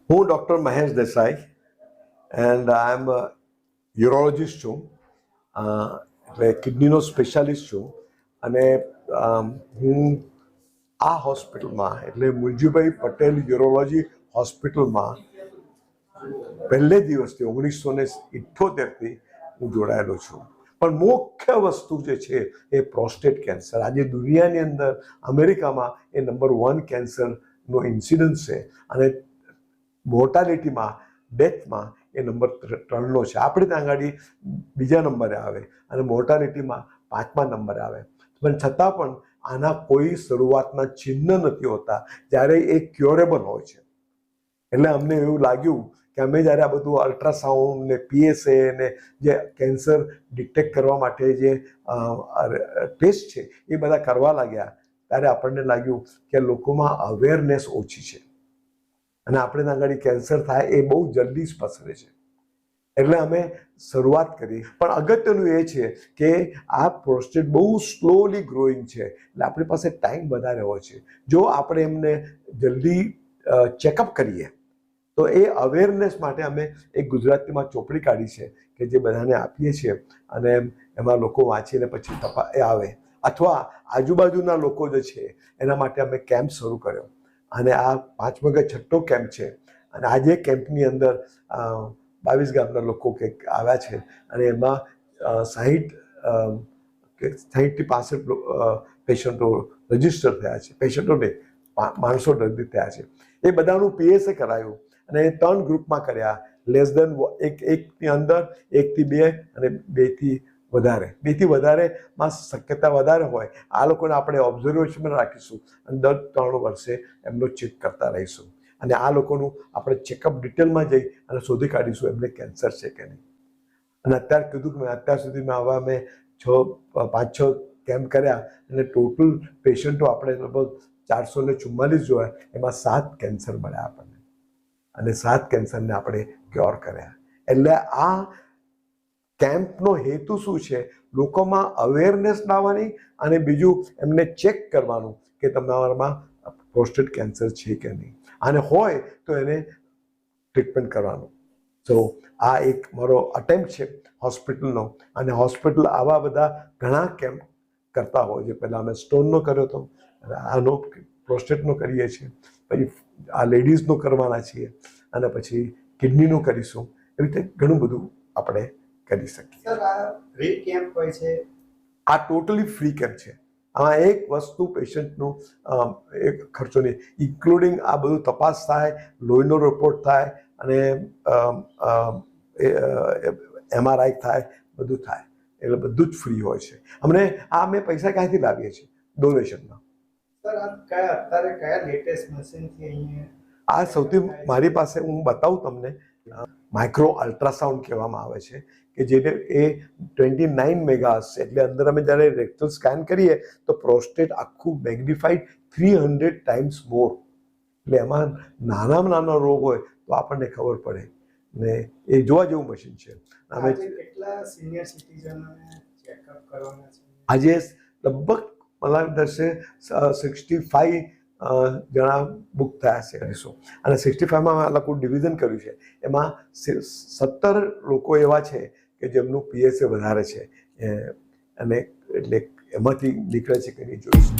હું doctor Mahesh Desai and I am urologist છું, એટલે કિડનીનો સ્પેશિયાલિસ્ટ છું. અને હું આ હોસ્પિટલમાં એટલે મુલજીભાઈ પટેલ યુરોલોજી હોસ્પિટલમાં પહેલે દિવસથી 1978થી હું જોડાયેલો છું. પણ મુખ્ય વસ્તુ જે છે એ પ્રોસ્ટેટ કેન્સર. આજે દુનિયાની અંદર અમેરિકામાં એ નંબર 1 કેન્સરનો ઇન્સિડન્સ છે અને મોર્ટાલિટીમાં ડેથમાં એ નંબર 3નો છે. આપણે ત્યાં આગળ બીજા નંબરે આવે અને મોર્ટાલિટીમાં 5મા નંબરે આવે. પણ છતાં પણ આના કોઈ શરૂઆતના ચિહ્ન નથી હોતા જ્યારે એ ક્યોરેબલ હોય છે. એટલે અમને એવું લાગ્યું કે અમે જ્યારે આ બધું અલ્ટ્રાસાઉન્ડ ને PSA ને જે કેન્સર ડિટેક્ટ કરવા માટે જે ટેસ્ટ છે એ બધા કરવા લાગ્યા ત્યારે આપણને લાગ્યું કે લોકોમાં અવેરનેસ ઓછી છે અને આપણે ત્યાં આગળ કેન્સર થાય એ બહુ જલ્દી જ પસરે છે. એટલે અમે શરૂઆત કરી. પણ અગત્યનું એ છે કે આ પ્રોસ્ટેટ બહુ સ્લોલી ગ્રોઈંગ છે, એટલે આપણી પાસે ટાઈમ વધારે હોય છે. જો આપણે એમને જલ્દી ચેકઅપ કરીએ તો એ અવેરનેસ માટે અમે એક ગુજરાતીમાં ચોપડી કાઢી છે કે જે બધાને આપીએ છીએ અને એમાં લોકો વાંચીને પછી એ આવે, અથવા આજુબાજુના લોકો જે છે એના માટે અમે કેમ્પ શરૂ કર્યો. અને આ 5મો કે 6થો કેમ્પ છે. અને આજે કેમ્પની અંદર 22 ગામના લોકો કંઈક આવ્યા છે અને એમાં 60થી 65 પેશન્ટો રજીસ્ટર થયા છે. પેશન્ટો નહીં, માણસો દર્દી થયા છે. એ બધાનું PSA કરાયું અને 3 ગ્રુપમાં કર્યા. લેસ દેન એકની અંદર, 1થી 2 અને 2થી વધારે. 2થી વધારેમાં શક્યતા વધારે હોય આ લોકોને આપણે ઓબ્ઝર્વેશનમાં રાખીશું અને દર 3 વર્ષે એમનો ચેક કરતા રહીશું. અને આ લોકોનું આપણે ચેકઅપ ડિટેલમાં જઈ અને શોધી કાઢીશું એમને કેન્સર છે કે નહીં. અને અત્યારે કીધું કે અત્યાર સુધીમાં આવા મેં 5-6 કેમ્પ કર્યા અને ટોટલ પેશન્ટો આપણે લગભગ 444 જોયા, એમાં 7 કેન્સર મળ્યા આપણને અને 7 કેન્સરને આપણે ક્યોર કર્યા. એટલે આ કેમ્પનો હેતુ શું છે? લોકોમાં અવેરનેસ લાવવાની અને બીજું એમને ચેક કરવાનું કે તમારામાં પ્રોસ્ટેટ કેન્સર છે કે નહીં, અને હોય તો એને ટ્રીટમેન્ટ કરવાનું. સો આ એક મારો અટેમ્પ્ટ છે હોસ્પિટલનો. અને હોસ્પિટલ આવા બધા ઘણા કેમ્પ કરતા હોય છે. પહેલાં અમે સ્ટોનનો કર્યો હતો, આનો પ્રોસ્ટેટનો કરીએ છીએ, પછી આ લેડીઝનો કરવાના છીએ અને પછી કિડનીનો કરીશું. એવી રીતે ઘણું બધું આપણે કરી શકીએ. સર, આ ફ્રી કેમ્પ હોય છે? આ ટોટલી ફ્રી કેમ્પ છે. આમાં એક વસ્તુ પેશન્ટનું એક ખર્ચો નહીં, ઇન્ક્લુડિંગ આ બધું તપાસ થાય, લોહીનો રિપોર્ટ થાય અને MRI થાય, બધું થાય. એટલે બધું જ ફ્રી હોય છે. અમને અમે પૈસા ક્યાંથી લાવીએ છીએ? ડોનેશનમાં. સર, અત્યારે કયા લેટેસ્ટ મશીનથી અહીંયા આ સૌથી મારી પાસે હું બતાવું તમને, માઇક્રો અલ્ટ્રાસાઉન્ડ કહેવામાં આવે છે કે જેને એ 29 મેગાસ છે. એટલે અંદર અમે જ્યારે રેક્ટલ સ્કેન કરીએ તો પ્રોસ્ટેટ આખું મેગ્નિફાઈડ 300 ટાઈમ્સ મોર. એટલે એમાં નાનામાં નાનો રોગ હોય તો આપણને ખબર પડે ને એ જોવા જેવું મશીન છે. અમે કેટલા સિનિયર સિટીઝનોને ચેકઅપ કરવાના છે? આજે લગભગ મને દર્શે 65 જણા બુક થયા છે કરીશું. અને 65માં આ લોકો ડિવિઝન કર્યું છે. એમાં 17 લોકો એવા છે કે જેમનું PSA વધારે છે અને એટલે એમાંથી નીકળે છે કે નહીં જોઈશું.